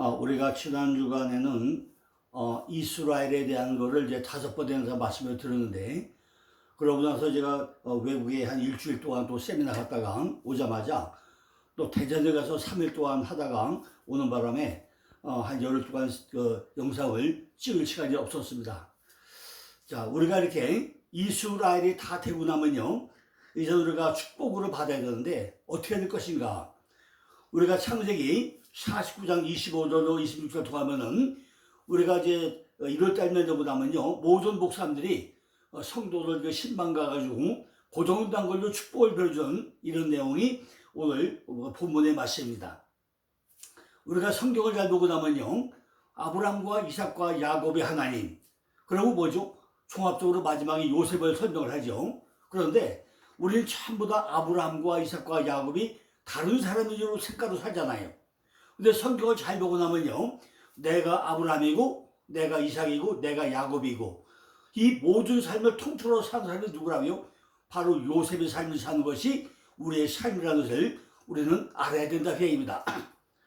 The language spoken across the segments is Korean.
우리가 지난 주간에는 이스라엘에 대한 거를 이제 5번에 말씀을 들었는데, 그러고 나서 제가 외국에 한 일주일 동안 또 세미나 갔다가 오자마자 또 대전에 가서 3일 동안 하다가 오는 바람에 한 열흘 동안 그 영상을 찍을 시간이 없었습니다. 자, 우리가 이렇게 이스라엘이 다 되고 나면요, 이제 우리가 축복으로 받아야 되는데 어떻게 될 것인가? 우리가 창세기 49장 25절로 26절 통하면은 우리가 이제 1월달 되고 나면요, 모든 목사님들이 성도들 신방 가가지고 고정단 걸로 축복을 빌어주는 이런 내용이 오늘 본문의 말씀입니다. 우리가 성경을 잘 보고 나면요, 아브람과 이삭과 야곱의 하나님, 그리고 뭐죠? 종합적으로 마지막에 요셉을 설명을 하죠. 그런데 우리는 전부 다 아브람과 이삭과 야곱이 다른 사람으로 생각으로 살잖아요. 근데 성경을 잘 보고 나면요, 내가 아브람이고 내가 이삭이고 내가 야곱이고 이 모든 삶을 통틀어 사는 사람이 누구라고요? 바로 요셉의 삶을 사는 것이 우리의 삶이라는 것을 우리는 알아야 된다 그 얘기입니다.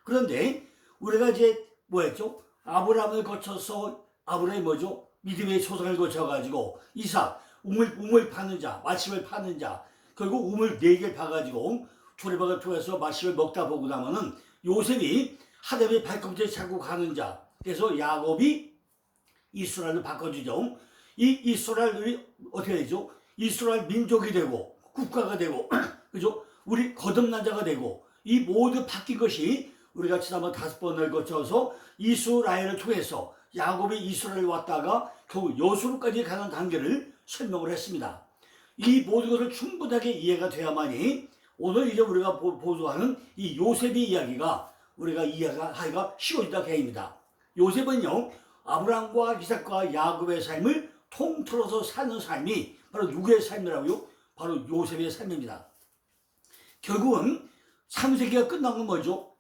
그런데 우리가 이제 뭐였죠? 아브람을 거쳐서 아브람이 뭐죠? 믿음의 소상을 거쳐가지고 이삭 우물 파는 자, 마침을 파는 자, 결국 우물 4개를 파가지고 조리박을 통해서 마침을 먹다 보고 나면은 요셉이 하나님의 발꿈치에 차고 가는 자, 그래서 야곱이 이스라엘을 바꿔주죠. 이 이스라엘이 어떻게 되죠? 이스라엘 민족이 되고 국가가 되고 그죠? 우리 거듭난 자가 되고 이 모두 바뀐 것이 우리가 지난번 5번을 거쳐서 이스라엘을 통해서 야곱이 이스라엘 왔다가 결국 여수로까지 가는 단계를 설명을 했습니다. 이 모든 것을 충분하게 이해가 돼야만이 오늘 이제 우리가 보도하는 이 요셉의 이야기가 우리가 이해하기가 쉬워진다 그 얘기입니다. 요셉은요, 아브람과 이삭과 야곱의 삶을 통틀어서 사는 삶이 바로 누구의 삶이라고요? 바로 요셉의 삶입니다. 결국은 창세기가 끝난 건 뭐죠?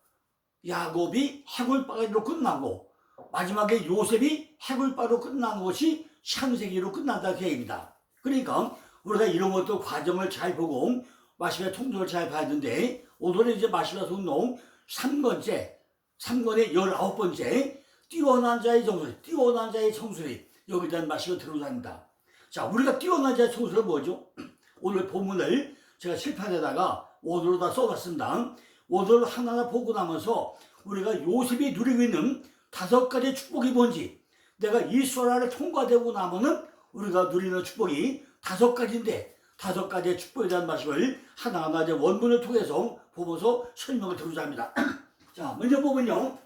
야곱이 해골바위로 끝나고 마지막에 요셉이 해골바위로 끝나는 것이 창세기로 끝난다 그 얘기입니다. 그러니까 우리가 이런 것도 과정을 잘 보고 마시멜 통독을 잘 봐야 되는데, 오늘은 이제 마시멜 통독 3권의 19번째 뛰어난 자의 정수리, 뛰어난 자의 정수리, 여기에 대한 말씀을 들어오자 합니다. 자, 우리가 뛰어난 자의 정수리가 뭐죠? 오늘 본문을 제가 칠판에다가 원어로 다 써봤습니다. 원어를 하나하나 보고 나면서 우리가 요셉이 누리고 있는 5가지 축복이 뭔지, 내가 이스라엘을 통과되고 나면은 우리가 누리는 축복이 5가지인데 5가지의 축복에 대한 말씀을 하나하나 이제 원문을 통해서 보면서 설명을 드리자 합니다. 자, 먼저 보면요,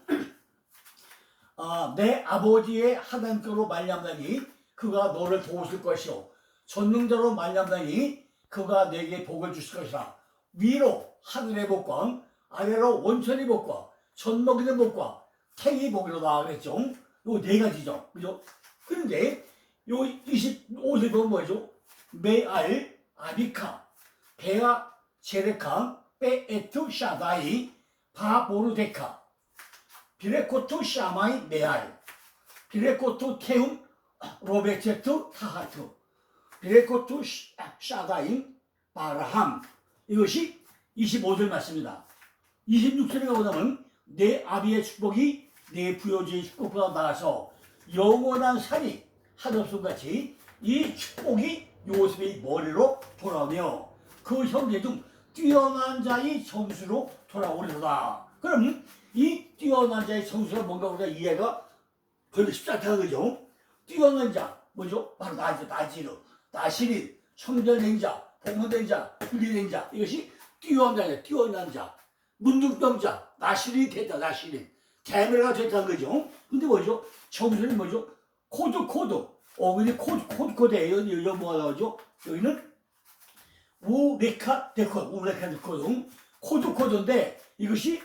내 아버지의 하나님께로 말미암나니 그가 너를 도우실 것이요 전능자로 말미암나니 그가 내게 복을 주실 것이라. 위로 하늘의 복과 아래로 원천의 복과 젖먹이는 복과 태의 복이로다 그랬죠. 요 4가지죠. 그죠? 그런데 요 25절 보면 뭐죠? 메알, 아비카, 베아, 제레카, 베에투, 샤다이, 바보르데카, 비레코투, 샤마이, 메알, 비레코투, 테움, 로베체투, 타하투, 비레코투, 샤다임, 바라함. 이것이 25절 말씀입니다. 26절에 가보자면 내 아비의 축복이 내 부여지의 축복보다 나아서 영원한 살이 한없음같이 이 축복이 요셉의 머리로 돌아오며 그 형제 중 뛰어난 자의 정수로 돌아오리로다. 그럼 이 뛰어난 자의 정수가 뭔가 우리가 이해가 별로 쉽지 않다는 거죠. 뛰어난 자 뭐죠? 바로 나시린, 청결된 자, 복문된 자, 분리된 자, 이것이 뛰어난 자, 문둥병자, 나시린이 됐다, 나시린. 개미가 됐다는 거죠. 근데 뭐죠? 정수는 뭐죠? 코드. 어근이 코드예요. 여기 뭐가 나오죠? 여기는 우레카 데코드. 코드인데 이것이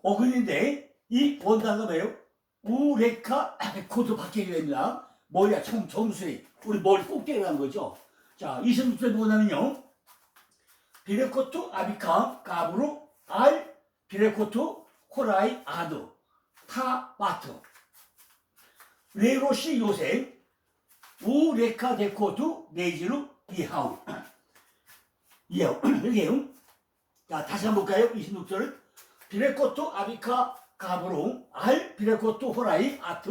어근인데 이 원단은 뭐예요? 우레카 데코드 바뀌게 됩니다. 머리가 정수리, 우리 머리 꼭대기라는 거죠. 자, 26절 뭐냐면요, 비레코투 아비카 가브루 알 비레코투 코라이 아드 타바트 레로시 요셉 우레카 데코투 네지루 이하우. 이게요. 자, 다시 한번 볼까요? 26절. 비레코투 아비카 가브로, 알, 비레코트, 호라이, 아트,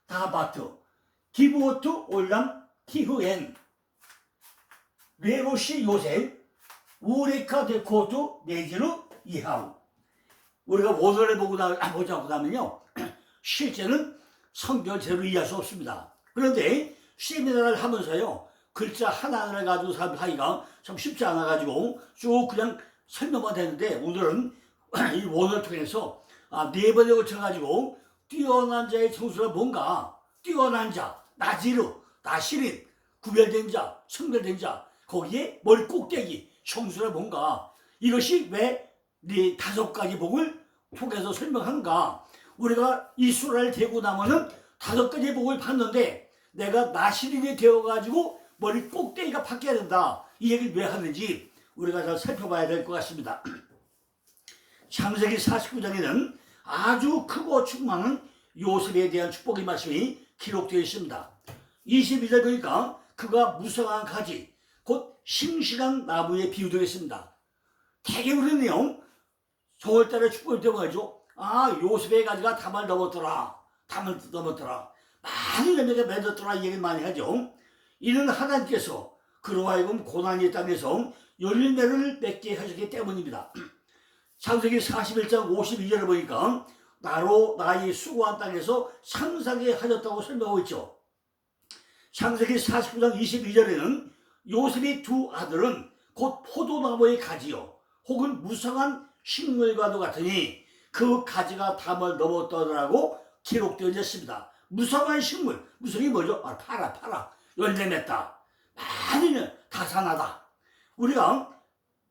다바트, 기브오트, 올람, 티후엔, 레로시, 요셉, 우레카, 데코트, 네지르, 이하우. 우리가 원어를 보자고 하면요, 실제는 성경을 제대로 이해할 수 없습니다. 그런데 세미나를 하면서요, 글자 하나하나를 가지고 하기가 참 쉽지 않아가지고 쭉 그냥 설명만 되는데, 오늘은 이 원어를 통해서 네 번에 걸쳐가지고 뛰어난 자의 청수가 뭔가, 뛰어난 자, 나지르, 나시린, 구별된 자, 성별된 자, 거기에 머리 꼭대기, 청수가 뭔가, 이것이 왜 네 5가지 복을 통해서 설명하는가. 우리가 이스라엘 되고 나면은 5가지 복을 받는데, 내가 나시린이 되어가지고 머리 꼭대기가 바뀌어야 된다, 이 얘기를 왜 하는지 우리가 잘 살펴봐야 될 것 같습니다. 창세기 49장에는 아주 크고 충만한 요셉에 대한 축복의 말씀이 기록되어 있습니다. 22절 보니까 그가 무성한 가지, 곧 싱싱한 나무에 비유되겠습니다. 되게 우리는요, 정월달에 축복을 때문에죠, 요셉의 가지가 담을 넘었더라, 담을 넘었더라, 많은 열매가 맺었더라, 이 얘기를 많이 하죠. 이는 하나님께서 그로 하여금 고난의 땅에서 열매를 맺게 하셨기 때문입니다. 창세기 41장 52절을 보니까 나로 나의 수고한 땅에서 상상게 하셨다고 설명하고 있죠. 창세기 49장 22절에는 요셉의 2 아들은 곧 포도나무의 가지요 혹은 무성한 식물과도 같으니 그 가지가 담을 넘었더라고 기록되어 있습니다. 무성한 식물, 무성이 뭐죠? 파라, 열매 맺다, 많이 다산하다. 우리가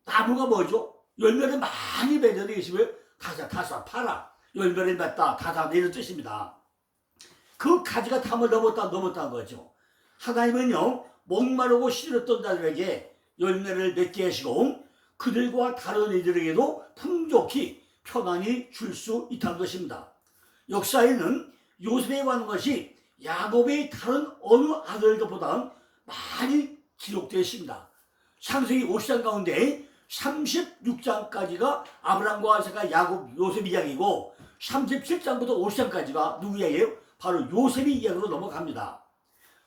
나무가 뭐죠? 열매를 많이 맺는 것이 왜 파라, 열매를 맺다, 다산하다, 이런 뜻입니다. 그 가지가 담을 넘었다는 거죠. 하나님은요, 목마르고 시들었던 자들에게 열매를 맺게 하시고 그들과 다른 이들에게도 풍족히 평안히 줄 수 있다는 것입니다. 역사에는 요셉에 관한 것이 야곱의 다른 어느 아들들보다 많이 기록되어 있습니다. 창세기 50장 가운데 36장까지가 아브라함과 이삭과 야곱, 요셉 이야기고 37장부터 50장까지가 누구 이야기예요? 바로 요셉의 이야기로 넘어갑니다.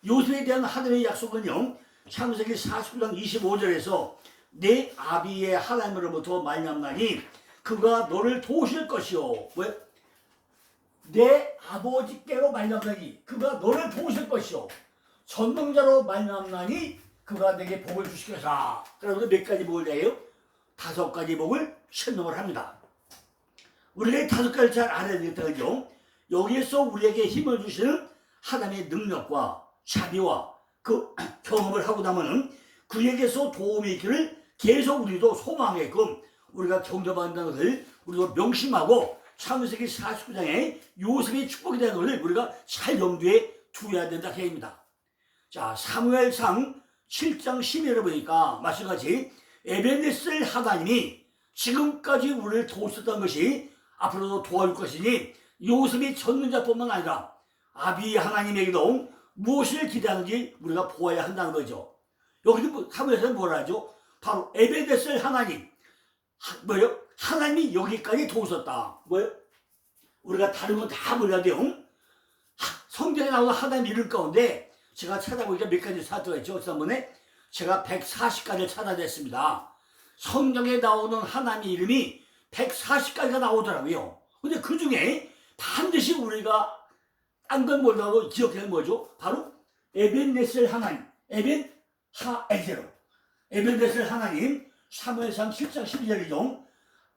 요셉에 대한 하나님의 약속은요, 창세기 49장 25절에서 내 아비의 하나님으로부터 말미암나니 그가 너를 도우실 것이요. 왜? 내 아버지께로 말미암나니 그가 너를 도우실 것이요 전능자로 말미암나니 그가 내게 복을 주시겠다. 그래서 몇 가지 복을 내요? 5가지 복을 설명을 합니다. 우리가 5가지를 잘 알아야 되겠다, 그죠? 여기에서 우리에게 힘을 주시는 하나님의 능력과 자비와 그 경험을 하고 나면은 그에게서 도움이 있기를 계속 우리도 소망하게끔 우리가 경험한다는 것을 우리도 명심하고 창세기 49장에 요셉의 축복에 대한 것을 우리가 잘 염두에 두어야 된다 해입니다. 자, 사무엘상 7장 12절을 보니까 마찬가지 에베네셀 하나님이 지금까지 우리를 도우셨던 것이 앞으로도 도와줄 것이니 요셉이 전능자뿐만 아니라 아비 하나님에게도 무엇을 기대하는지 우리가 보아야 한다는 거죠. 여기서 사무엘서는 뭐라 하죠? 바로 에베네셀 하나님. 뭐예요? 하나님이 여기까지 도우셨다. 뭐예요? 우리가 다른 건 다 몰라야 돼요. 성경에 나오는 하나님 이름 가운데 제가 찾아보니까 몇 가지 찾아가 있죠. 지난번에 제가 140가지를 찾아냈습니다. 성경에 나오는 하나님 이름이 140가지가 나오더라고요. 근데 그 중에 반드시 우리가 딴 건 몰라도 기억해야 뭐죠? 바로 에벤네셀 하나님, 에벤하에제로, 에벤네셀 하나님. 사무엘상 7장 12절이죠.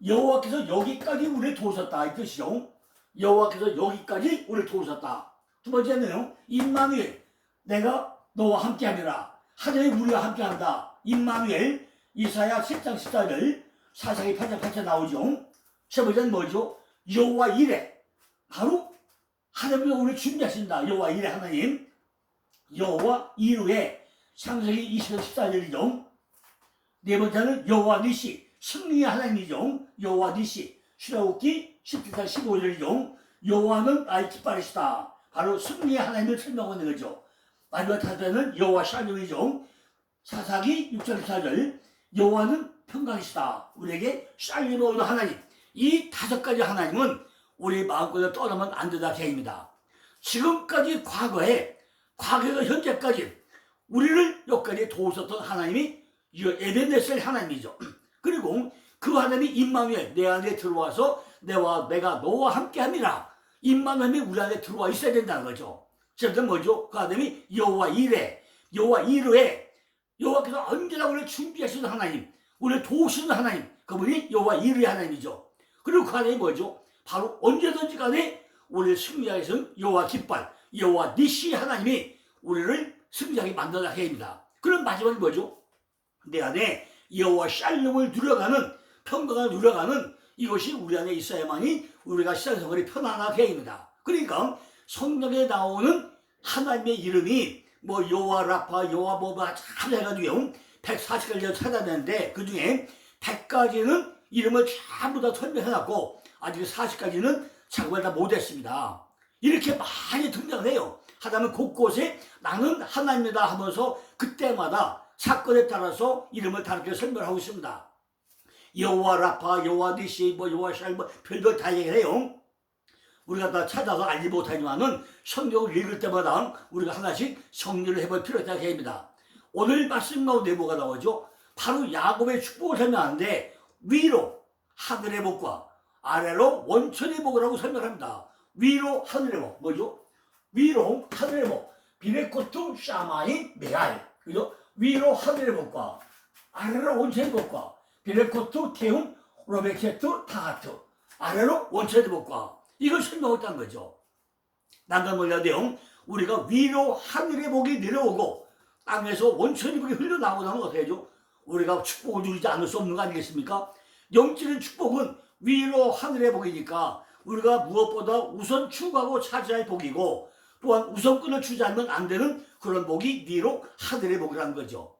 여호와께서 여기까지 우리를 도우셨다, 이 뜻이죠. 여호와께서 여기까지 우리를 도우셨다. 두 번째는요, 임마누엘, 내가 너와 함께하리라. 하나님이 우리와 함께한다. 임마누엘. 이사야 7장 14절, 사사기 8장 8절 나오죠. 세 번째는 뭐죠? 여호와 이레. 바로 하나님이 우리를 준비하신다. 여호와 이레 하나님. 여호와 이루에 창세기 20장 14절이죠. 네 번째는 여호와 니시, 승리의 하나님이죠. 여호와 니시. 출애굽기 17장 15절이죠. 여호와는 나의 깃발이시다. 바로 승리의 하나님을 설명하는 거죠. 마지막 5번째는 여호와 샬롬이죠. 사사기 6장 14절, 여호와는 평강이시다. 우리에게 샬롬이 오는 하나님. 이 5가지 하나님은 우리 마음껏 떠나면 안 된다 계획입니다. 지금까지 과거가 현재까지 우리를 여기까지 도우셨던 하나님이 에벤네셀 하나님이죠. 그리고 그 하나님이 임마누엘 내 안에 들어와서 내가 너와 함께함이라. 임마누엘이 우리 안에 들어와 있어야 된다는 거죠. 그래서 뭐죠? 그 하나님이 여호와 이레, 여호와께서 언제나 우리를 준비하시는 하나님, 우리를 도우시는 하나님, 그분이 여호와 이레 하나님이죠. 그리고 그 하나님이 뭐죠? 바로 언제든지 간에 우리를 승리하게 해서는 여호와 깃발, 여호와 니시 하나님이 우리를 승리하게 만들어야 합니다. 그럼 마지막에 뭐죠? 내 안에 여호와 샬롬을 누려가는, 평강을 누려가는 이것이 우리 안에 있어야만이 우리가 신앙생활이 편안하게 합니다. 그러니까 성경에 나오는 하나님의 이름이 뭐 여호와 라파, 여호와 뭐가 참 해가지고 140가지를 찾아내는데 그 중에 100가지는 이름을 전부 다 설명해놨고 아직 40가지는 작업을 다 못했습니다. 이렇게 많이 등장을 해요. 하다면 곳곳에 나는 하나님이다 하면서 그때마다 사건에 따라서 이름을 다르게 설명하고 있습니다. 여호와 라파, 여호와 니시, 여호와 샬, 별별 다 얘기를 해요. 우리가 다 찾아서 알지 못하지만은 성경을 읽을 때마다 우리가 하나씩 정리를 해볼 필요가 있다고 합니다. 오늘 말씀 가운데 뭐가 나오죠? 바로 야곱의 축복을 설명하는데 위로 하늘의 복과 아래로 원천의 복이라고 설명합니다. 위로 하늘의 복 뭐죠? 위로 하늘의 복 비레코투 샤마이 메알 그죠? 위로 하늘의 복과 아래로 원천의 복과 비레코투 테움 로베케투 타하트 아래로 원천의 복과 이걸 설명했다는 거죠. 난감 몰라도요. 우리가 위로 하늘의 복이 내려오고 땅에서 원천의 복이 흘러나오다는 어떻게 하죠? 우리가 축복을 누리지 않을 수 없는 거 아니겠습니까? 영적인 축복은 위로 하늘의 복이니까 우리가 무엇보다 우선 추구하고 차지할 복이고 또한 우선권을 주지 않으면 안 되는 그런 복이 위로 하늘의 복이라는 거죠.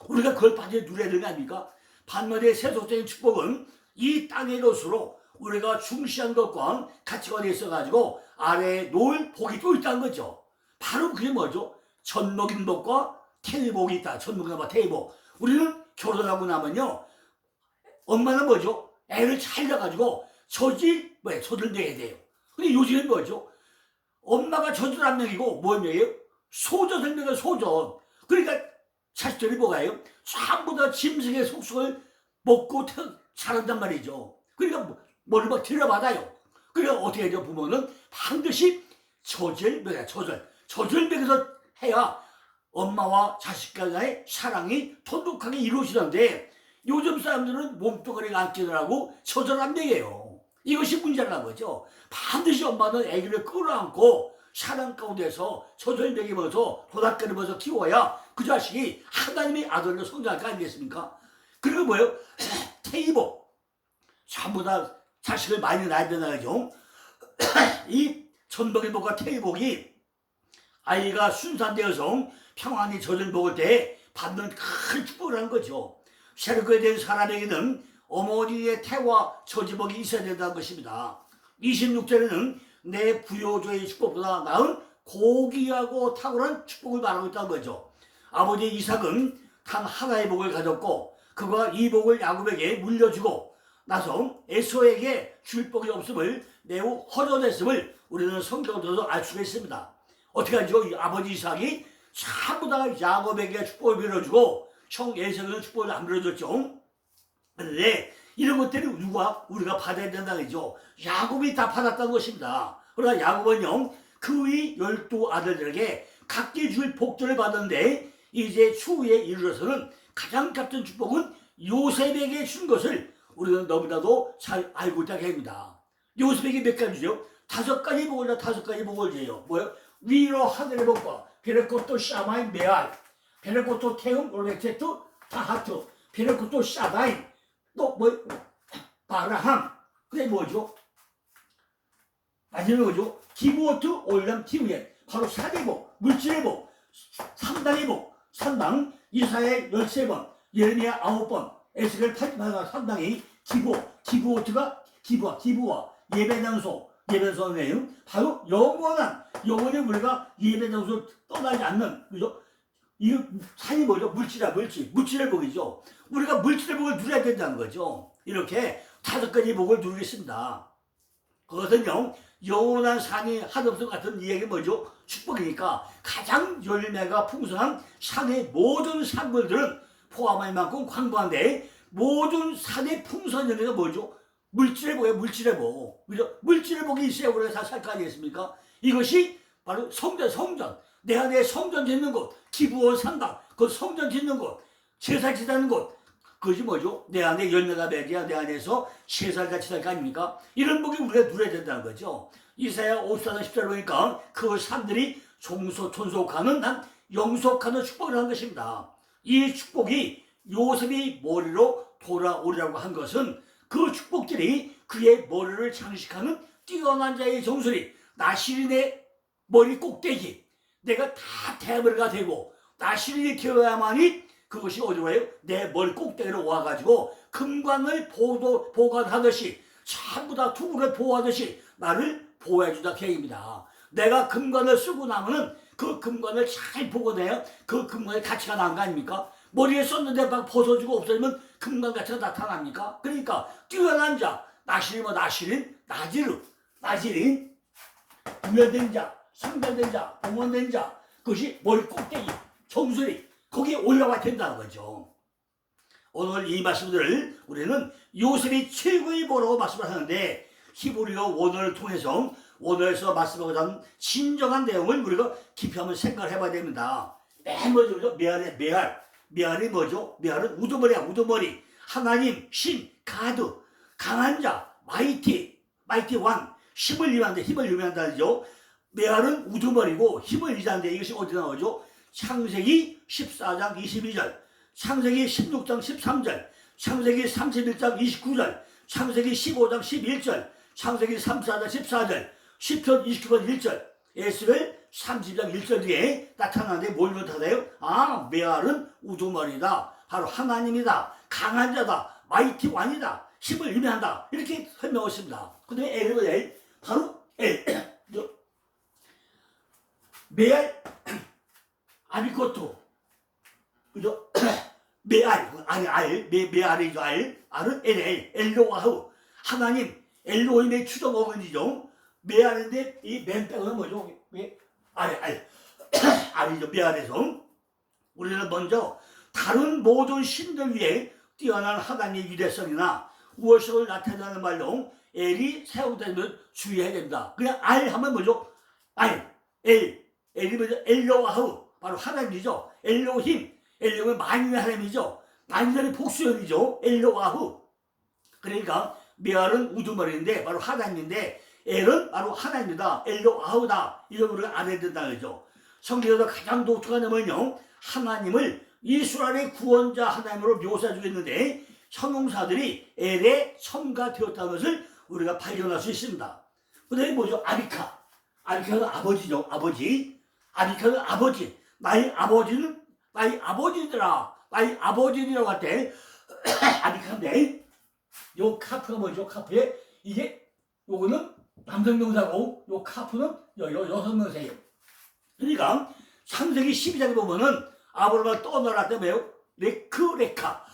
우리가 그걸 빠져 누려야 되는 거 아닙니까? 반면에 세속적인 축복은 이 땅의 것으로 우리가 중시한 것과 가치관이 있어가지고 아래에 놓을 복이 또 있다는 거죠. 바로 그게 뭐죠? 젖먹인 복과 태의복이 있다. 젖먹인 복과 태의복. 우리는 결혼하고 나면요. 엄마는 뭐죠? 애를 잘 낳아가지고 젖을 먹여야 돼요. 근데 요즘은 뭐죠? 엄마가 젖을 안 먹이고 뭘 먹여요? 소젖을 먹여요. 소젖. 그러니까 자식들이 뭐가요? 전부 다 짐승의 속속을 먹고 자란단 말이죠. 그러니까 뭐를 막 들여받아요. 그러니까 어떻게 해야죠? 부모는 반드시 젖을 먹여야 젖을 먹여서 해야 엄마와 자식 간의 사랑이 돈독하게 이루어지는데 요즘 사람들은 몸뚱아리가 안 끼더라고 젖을 안 먹여요. 이것이 문제라는 거죠. 반드시 엄마는 아기를 끌어안고 사랑 가운데서 젖을 먹이면서 도닥거리면서 키워야 그 자식이 하나님의 아들로 성장할 거 아니겠습니까? 그리고 뭐예요? 태이복 전부 다 자식을 많이 낳아야 되나요? 이 전복의복과 태의복이 아이가 순산되어서 평안히 젖을 먹을 때 받는 큰 축복이라는 거죠. 새롭게 된 사람에게는 어머니의 태와 젖이복이 있어야 된다는 것입니다. 26절에는 내 부요조의 축복보다 나은 고귀하고 탁월한 축복을 말하고 있다는 거죠. 아버지 이삭은 단 하나의 복을 가졌고 그가 이 복을 야곱에게 물려주고 나서 에서에게 줄 복이 없음을 매우 허전했음을 우리는 성경을 통해서 알 수가 있습니다. 어떻게 하죠? 아버지 이삭이 전부 다 야곱에게 축복을 빌어주고 형 에서에게는 축복을 안 빌어줬죠. 그런데 이런 것들이 우리가 받아야 된다는 거죠. 야곱이 다 받았다는 것입니다. 그러나 야곱은요 그의 12 아들들에게 각기 줄 복들을 받았는데 이제 추후에 이르러서는 가장 값진 축복은 요셉에게 준 것을 우리는 너무나도 잘 알고 있다고 합니다. 요셉에게 몇 가지죠? 5가지 복을 줘요. 뭐요? 위로 하늘의 복과 베레코토 샤마이 메알 베레코토 태움 올레테토 타하트 베레코토 샤다이 또 뭐 바라함 그게 뭐죠? 마지막에 뭐죠? 기브오트 올람 티우에 바로 4대 복, 물질의 복, 3단의 복, 3당 이사야 13번, 예레미야 9번, 에스겔 8번, 3당이 기브오트가 기부와 예배장소는 바로 영원히 우리가 예배장소 떠나지 않는 그죠? 이거 산이 뭐죠? 물질의 복이죠. 우리가 물질의 복을 누려야 된다는 거죠. 이렇게 5가지 복을 누리겠습니다. 그것은요, 영원한 산이 한없음 같은 이야기 뭐죠? 축복이니까 가장 열매가 풍성한 산의 모든 산물들은 포함할 만큼 광부한데, 모든 산의 풍성한 열매가 뭐죠? 물질의 복이에요. 물질의 복. 그죠? 물질의 복이 있어야 우리가 다 살 거 아니겠습니까? 이것이 바로 성전. 내 안에 성전 짓는 곳, 기부원 상당, 그 성전 짓는 곳, 제사 지내는 곳, 그것이 뭐죠? 내 안에 열매가 맺어야 내 안에서 제사를 같이 살 거 아닙니까? 이런 복이 우리가 누려야 된다는 거죠. 이사야 54장 10절 보니까 그 사람들이 존속하는 난 영속하는 축복을 한 것입니다. 이 축복이 요셉이 머리로 돌아오리라고 한 것은 그 축복들이 그의 머리를 장식하는 뛰어난 자의 정수리, 나시린의 머리 꼭대기, 내가 다 대머리가 되고 나시린이 되어야만이 그것이 어디로 와요? 내 머리 꼭대기로 와가지고 금관을 보관하듯이 전부 다 투구를 보호하듯이 나를 보호해주다 계획입니다. 내가 금관을 쓰고 나면은 그 금관을 잘 보고내야 그 금관의 가치가 나는 거 아닙니까? 머리에 썼는데 막 벗어지고 없어지면 금관 가치가 나타납니까? 그러니까 뛰어난 자, 나시린, 나지린, 구별된 자, 성별된 자, 봉헌된 자, 그것이 머리 꼭대기, 정수리, 거기에 올라와야 된다는 거죠. 오늘 이 말씀들을 우리는 요셉이 최고의 보라고 말씀을 하는데, 히브리어 원어를 통해서 원어에서 말씀하고자 하는 진정한 내용을 우리가 깊이 한번 생각을 해봐야 됩니다. 맨 먼저 메알이 뭐죠? 메알은 우두머리야. 우두머리. 하나님, 신, 가드, 강한 자, 마이티 원, 힘을 유명한다죠. 메알은 우두머리고 힘을 유지하는데 이것이 어디 나오죠? 창세기 14장 22절, 창세기 16장 13절, 창세기 31장 29절, 창세기 15장 11절, 창세기 34장 14절, 시편 29편 1절, 에스겔 30장 1절 뒤에 나타나는데 뭘 나타나요? 아, 메알은 우두머리다. 바로 하나님이다. 강한 자다. 마이티 완이다. 힘을 의미한다. 이렇게 설명했습니다. 그 다음에 엘은 바로 메알, 아비코토, 그죠? 메알이죠. 알은 엘로와흐, 하나님, 엘로힘의 추적 어머니죠. 메알인데 이 맨백은 뭐죠? 알이죠. 메알에서 우리는 먼저 다른 모든 신들 위에 뛰어난 하나님의 위대성이나 우월성을 나타내는 말로 엘이 사용되면 주의해야 된다. 그냥 알 하면 뭐죠? 엘이 뭐죠? 엘로와흐, 바로 하나님이죠. 엘로힘은 만유의 하나님이죠. 만유의 복수형이죠. 엘로와흐. 그러니까 메알은 우두머리인데 바로 하나님인데, 엘은 바로 하나님이다. 엘로와흐다. 이런 우리가 알아야 된다는 거죠. 성경에서 가장 독특한 점은요, 하나님을 이스라엘의 구원자 하나님으로 묘사해주고 있는데, 형용사들이 엘의 첨가 되었다는 것을 우리가 발견할 수 있습니다. 그 다음에 뭐죠? 아비카는 아버지죠. 아비카는 아버지. 나의 아버지니라. 나의 아버지니라고 할 때, 아비카인데, 요 카프가 뭐죠? 카프에, 요거는 남성명사고, 요 카프는 여성명사예요. 그러니까, 창세기 12장에 보면은, 아브라함을 떠나라 때문에요. 레크레카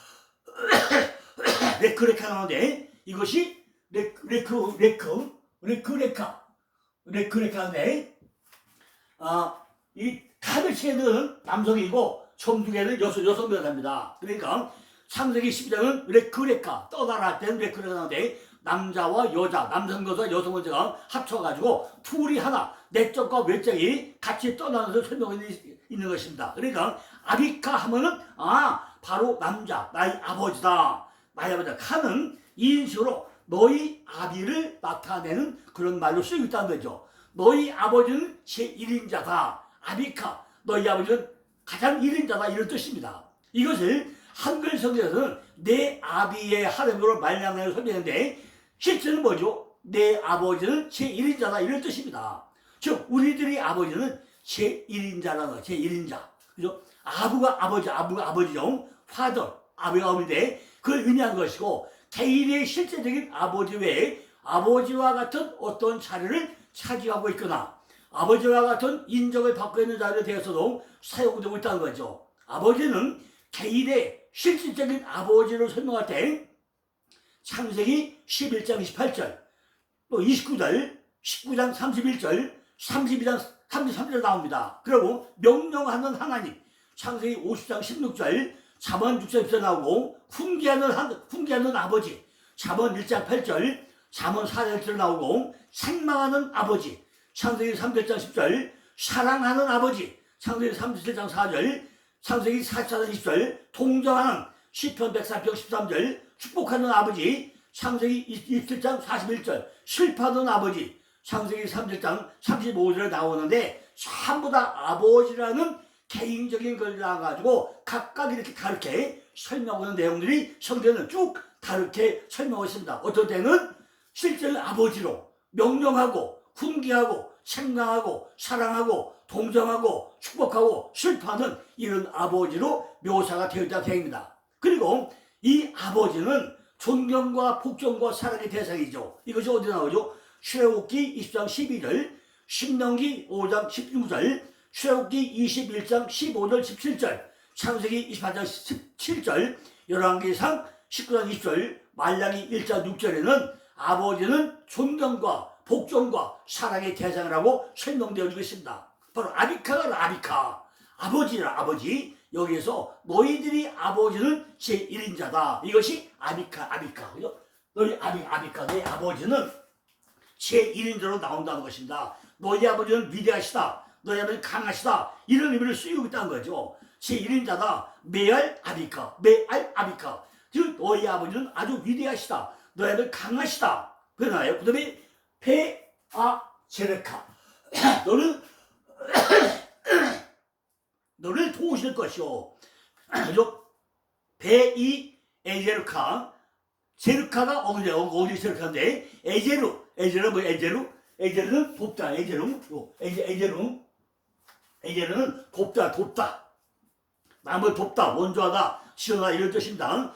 나오는데, 이것이 레크레카인데, 이 카르시에는 남성이고 청중에는 여성명사입니다. 그러니까 창세기 12장은 레크레카, 떠나라 할 때는 레크레카 나오는데, 남자와 여자, 남성명사 여성명사가 합쳐가지고 둘이 하나, 내적과 외적이 같이 떠나는 것을 설명이 있는 것입니다. 그러니까 아비카 하면은 바로 남자, 나의 아버지다. 나의 아버지다. 카는 이인식으로 너희 아비를 나타내는 그런 말로 쓰이고 있다는 거죠. 너희 아버지는 제1인자다. 아비카, 너희 아버지는 가장 1인자다. 이런 뜻입니다. 이것을 한글 성경에서는 내 아비의 하나님으로 말량하여 설명했는데, 실제는 뭐죠? 내 아버지는 제1인자다. 이런 뜻입니다. 즉 우리들의 아버지는 제1인자라는 거예요. 제1인자. 그죠? 아부가 아버지죠. father, 아버지가 어머니인데 그걸 의미한 것이고, 개인의 실제적인 아버지 외에 아버지와 같은 어떤 자리를 차지하고 있거나 아버지와 같은 인정을 받고 있는 자리에 대해서도 사용되고 있다는 거죠. 아버지는 개인의 실질적인 아버지를 설명할 때 창세기 11장 28절, 또 29절, 19장 31절, 32장 33절 나옵니다. 그리고 명령하는 하나님, 창세기 50장 16절, 잠언 6장 10절 나오고, 훈계하는 아버지, 잠언 1장 8절, 잠언 4장 1절 나오고, 책망하는 아버지, 창세기 3장 10절, 사랑하는 아버지, 창세기 37장 4절, 창세기 44장 20절, 동정하는 시편 104편 13절, 축복하는 아버지, 창세기 27장 41절, 슬퍼하는 아버지, 창세기 37장 35절에 나오는데 전부 다 아버지라는 개인적인 걸 나와가지고 각각 이렇게 다르게 설명하는 내용들이 성경에는 쭉 다르게 설명하고 있습니다. 어떤 때는 실제로 아버지로 명령하고 훈계하고 책망하고 사랑하고 동정하고 축복하고 슬퍼하는 이런 아버지로 묘사가 되어 있다고 되어 있습니다. 그리고 이 아버지는 존경과 복종과 사랑의 대상이죠. 이것이 어디 나오죠? 출애굽기 20장 12절, 신명기 5장 16절, 출애굽기 21장 15절 17절, 창세기 28장 17절, 열왕기상 19장 20절, 말라기 1장 6절에는 아버지는 존경과 복종과 사랑의 대상이라고 설명되어 있습니다. 바로 아비카가 아비카, 아버지라 아버지. 여기에서 너희들이 아버지는 제1인자다. 이것이 아비카. 그죠? 너희 아비카, 너희 아버지는 제1인자로 나온다는 것입니다. 너희 아버지는 위대하시다. 너희 아버지는 강하시다. 이런 의미를 쓰이고 있다는 거죠. 제1인자다. 메알 아비카. 즉 너희 아버지는 아주 위대하시다. 너희 아버지는 강하시다. 그러나요. 그 다음에 제르카. 너를 도우실 것이요. 그죠? 에제르카. 제르카가 어디 제르카인데, 에제르는 뭐예요? 에제르는 돕다. 에제르는 돕다. 남을 돕다, 원조하다, 지원하다 이런 뜻입니다.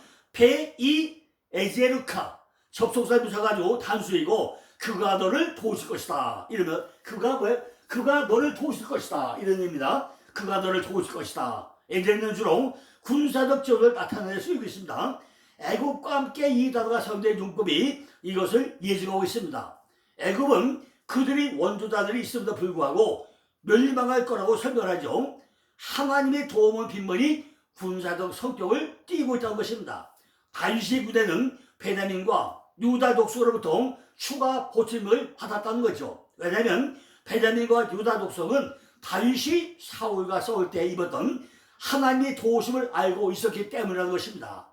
에제르카. 접속사에 붙여가지고 단수이고, 그가 너를 도우실 것이다. 이러면 그가 뭐예요? 그가 너를 도우실 것이다. 이런 의미입니다. 그가 너를 도우실 것이다. 에제르는 주로 군사적 지원을 나타내는 쓰이고 있습니다. 애굽과 함께 이 단어가 사용된 용법이 이것을 예증하고 있습니다. 애굽은 그들이 원조자들이 있음에도 불구하고 멸망할 거라고 설명하죠. 하나님의 도움은 빈번히 군사적 성격을 띠고 있다는 것입니다. 다윗의 부대는 베냐민과 유다 독성으로부터 추가 보침을 받았다는 거죠. 왜냐하면 베냐민과 유다 독성은 다윗이 사울과 싸울 때 입었던 하나님의 도우심을 알고 있었기 때문이라는 것입니다.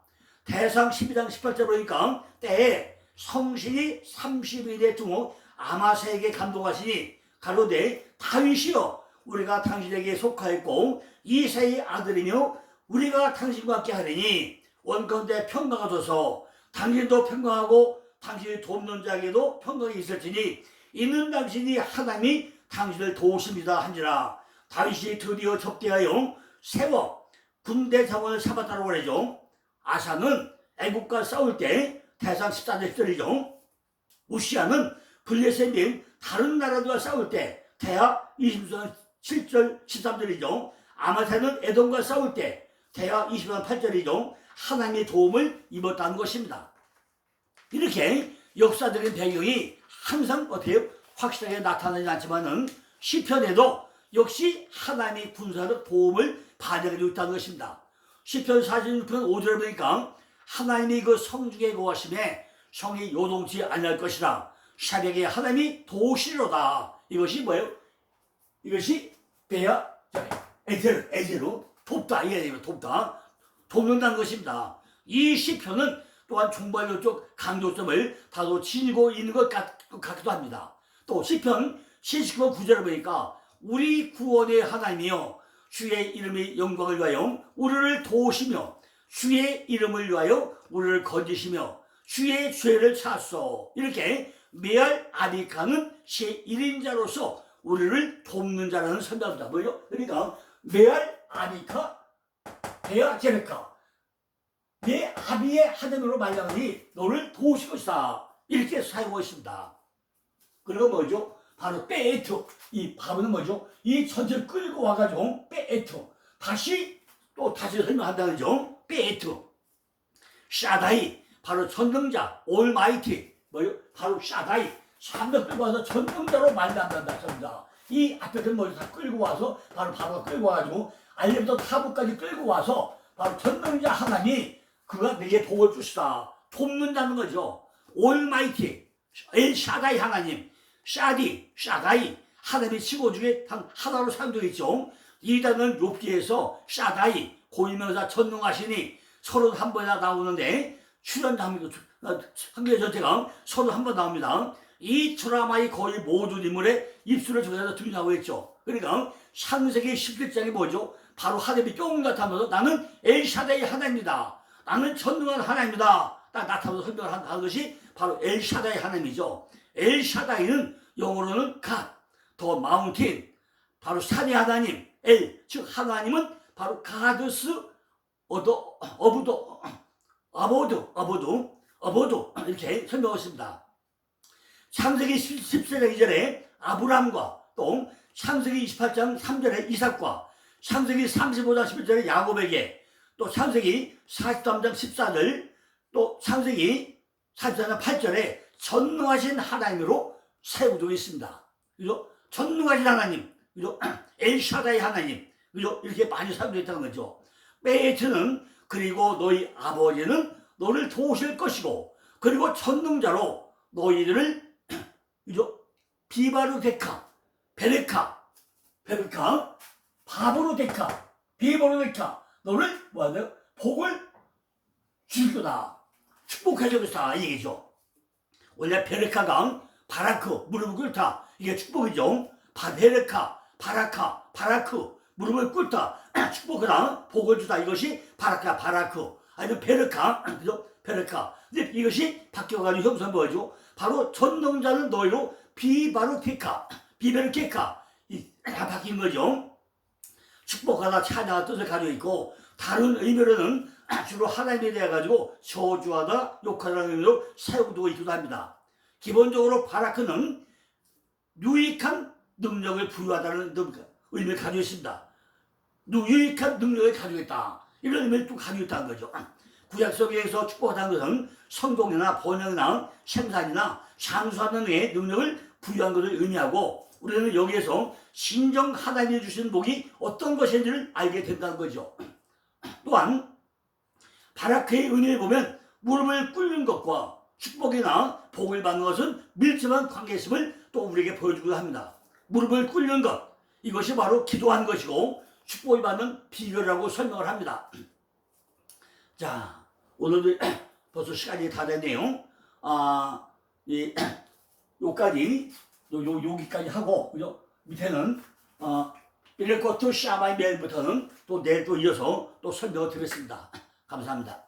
대상 12장 18절 보니까 때에 성신이 30일의 중호 아마세에게 감동하시니 가로되 다윗이여 우리가 당신에게 속하였고 이새의 아들이며 우리가 당신과 함께 하리니 원가운데 평강을 줘서 당신도 평강하고 당신이 돕는 자에게도 평강이 있을지니 이는 당신이 하나님이 당신을 도우십니다 한지라. 다윗이 드디어 접대하여 세워 군대 자원을 삼았다고 그러죠. 아사는 애국과 싸울 때 대상 14절 10절이죠. 우시아는 블레셋 및 다른 나라들과 싸울 때 대하 20장 7절 13절이죠. 아마사는 에돔과 싸울 때 대하 20장 8절이죠. 하나님의 도움을 입었다는 것입니다. 이렇게 역사적인 배경이 항상 어때요? 확실하게 나타나지 않지만은 시편에도 역시 하나님의 군사적 도움을 발휘하고 있다는 것입니다. 시편 46편 5절을 보니까 하나님이 그 성중에 거하심에 성이 요동치 아니할 것이라 샤렉에 하나님이 도우시리로다. 이것이 뭐예요? 이것이 에제르 돕다. 이게 돕다. 돕는다는 것입니다. 이 시편은 또한 종말론적 강조점을 다소 지니고 있는 것 같기도 합니다. 또 시편 79편 9절을 보니까 우리 구원의 하나님이여 주의 이름의 영광을 위하여 우리를 도우시며 주의 이름을 위하여 우리를 건지시며 주의 죄를 사소. 이렇게 메알 아비카는 제1인자로서 우리를 돕는 자라는 설명입니다. 뭐죠? 그러니까 메알 아비카 제르카 내 아비의 하나님으로 말하니 너를 도우실 것이다. 이렇게 사용하고 있습니다. 그리고 뭐죠? 바로 빼에트. 이 바로는 뭐죠? 이 전체를 끌고 와가지고 빼에트. 다시 설명한다는 거죠. 빼에트. 샤다이. 바로 전능자. 올마이티. 뭐요? 바로 샤다이. 300 끌고 와서 전능자로 만난다. 전자. 이 앞에 머리 다 끌고 와서 바로 끌고 와가지고 알림부터 타부까지 끌고 와서 바로 전능자 하나님 그가 내게 복을 주시다. 돕는다는 거죠. 올마이티 엘샤다이 하나님 샤가이 하나님의 칭호 중에 단 하나로 사용되어 있죠. 이 단어는 욥기에서 샤다이 고유명사 전능하시니 31번이나 나오는데 한국의 전체가 31번 나옵니다. 이 드라마의 거의 모든 인물의 입술을 저기다 등장하고 있죠. 그러니까 창세기 17장이 뭐죠? 바로 하나님이 뿅 나타나면서 나는 엘샤다이 하나님이다. 나는 전능한 하나님이다. 딱 나타나서 설명을 하는 것이 바로 엘샤다이 하나님이죠. 엘샤다이는 영어로는 God, 더 마운틴, 바로 산의 하나님, 즉 하나님은 바로 가드스 어보드 이렇게 설명했습니다. 창세기 14장 2절에 아브람과 또 창세기 28장 3절에 이삭과 창세기 35장 11절에 야곱에게 또 창세기 43장 14절 또 창세기 44장 8절에 전능하신 하나님으로 세우고 있습니다. 그죠? 전능하신 하나님, 그죠? 엘샤다이 하나님, 그죠? 이렇게 많이 사용되어 있다는 거죠. 베이트는 그리고 너희 아버지는 너를 도우실 것이고 그리고 전능자로 너희들을 그죠? 비바르데카, 베레카, 바브로데카, 비바르데카 너를 뭐하냐? 복을 줄 거다. 축복해 주겠다 이 얘기죠. 원래 베레카가 바라크, 무릎을 꿇다. 이게 축복이죠. 베레카, 바라크, 무릎을 꿇다. 축복하다, 복을 주다. 이것이 바라크. 아니면 베레카, 그죠? 베레카. 근데 이것이 바뀌어가지고 형상 뭐죠? 바로 전능자는 너희로 비베르케카 다 바뀐 거죠. 축복하다, 찬양하다 뜻을 가지고 있고 다른 의미로는 주로 하나님에 대해 가지고 저주하다, 욕하다는 의미로 사용되고 있기도 합니다. 기본적으로 바라크는 유익한 능력을 부여하다는 의미를 가지고 있습니다. 유익한 능력을 가지고 있다. 이런 의미를 또 가지고 있다는 거죠. 구약 성경에서 축복하다는 것은 성공이나 번영이나 생산이나 장수하는 데에 능력을 부여한 것을 의미하고 우리는 여기에서 진정 하나님이 주신 복이 어떤 것인지를 알게 된다는 거죠. 또한 바라크의 의미를 보면 무릎을 꿇는 것과 축복이나 복을 받는 것은 밀접한 관계에 있음을 또 우리에게 보여주기도 합니다. 무릎을 꿇는 것, 이것이 바로 기도하는 것이고 축복을 받는 비결이라고 설명을 합니다. 자, 오늘도 벌써 시간이 다 됐네요. 여기까지 하고, 그죠? 밑에는, 이레코트 샤마이 메일부터는 또 내일 또 이어서 또 설명을 드리겠습니다. 감사합니다.